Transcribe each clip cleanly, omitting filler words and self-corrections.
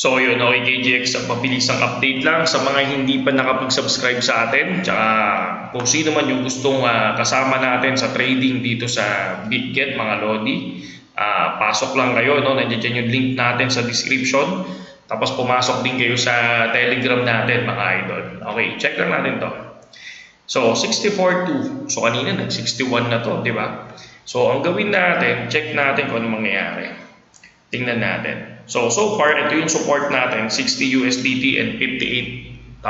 So yun, okay KGX, ang pabilisang update lang sa mga hindi pa nakapag-subscribe sa atin. Tsaka kung sino man yung gustong kasama natin sa trading dito sa BitGet, mga Lodi, pasok lang kayo, no? Nandiyan yung link natin sa description. Tapos pumasok din kayo sa Telegram natin, mga idol. Okay, check lang natin to. So 64.2, so kanina nag-61 na to, di ba? So ang gawin natin, check natin kung ano mangyayari. Tingnan natin. So far, ito yung support natin, 60 USDT and 58,844.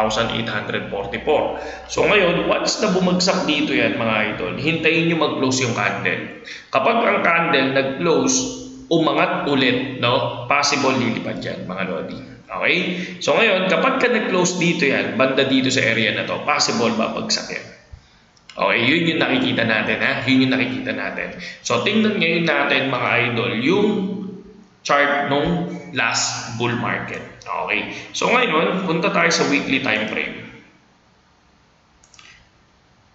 So ngayon, once na bumagsak dito yan, mga idol, hintayin nyo mag-close yung candle. Kapag ang candle nag-close, umangat ulit, no? Possible lilipad yan, mga lodi. Okay? So ngayon, kapag ka nag-close dito yan, banda dito sa area na to, possible babagsak yan. Okay, yun yung nakikita natin, ha? Yun yung nakikita natin. So tingnan ngayon natin, mga idol, yung chart nung last bull market. Okay. So ngayon, punta tayo sa weekly time frame.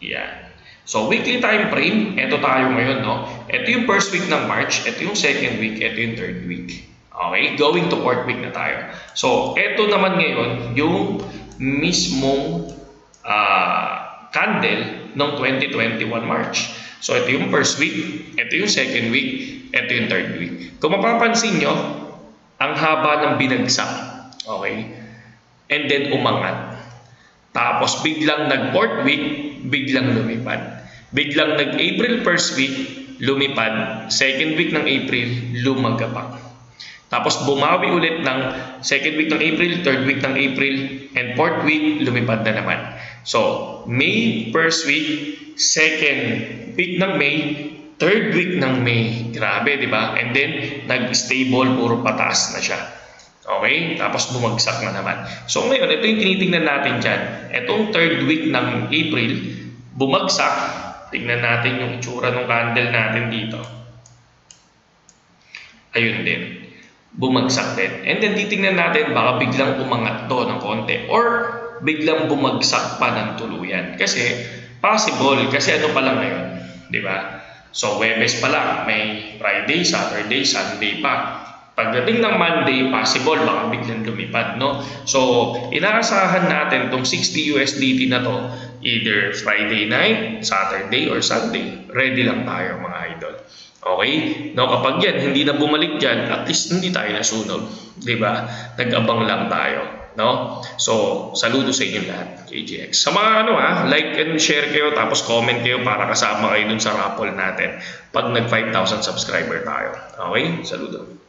Yan. So weekly time frame, ito tayo ngayon, no? Ito yung first week ng March, ito yung second week, ito yung third week. Okay, going to fourth week na tayo. So ito naman ngayon, yung mismong candle ng 2021 March. So ito yung first week, ito yung second week, ito yung third week. Kung mapapansin nyo, ang haba ng binagsak. Okay? And then umangat. Tapos biglang nag-fourth week, biglang lumipad. Biglang nag-April first week, lumipad. Second week ng April, lumagapak. Tapos bumawi ulit ng second week ng April, third week ng April, and fourth week, lumipad na naman. So, May first week, second week ng May, third week ng May. Grabe, di ba? And then, nag-stable, puro pataas na siya. Okay? Tapos bumagsak na naman. So ngayon, ito yung tinitingnan natin dyan. Itong third week ng April, bumagsak. Tingnan natin yung itsura ng candle natin dito. Ayun din. Bumagsak din. And then, titingnan natin, baka biglang umangat to ng konti. Or, biglang bumagsak pa ng tuluyan. Kasi, possible. Kasi ano pa lang ngayon? Di ba? So, Webes pa lang. May Friday, Saturday, Sunday pa. Pagdating ng Monday, possible, baka biglang lumipad, no? So, inaasahan natin itong 60 USDT na to, either Friday night, Saturday, or Sunday. Ready lang tayo, mga idol. Okay? No, kapag yan, hindi na bumalik dyan, at least hindi tayo nasunog. Diba? Nag-abang lang tayo. No? So, saludo sa inyo lahat, KGX. Sa mga like and share kayo, tapos comment kayo para kasama kayo dun sa raffle natin pag nag 5,000 subscriber tayo. Okay? Saludo.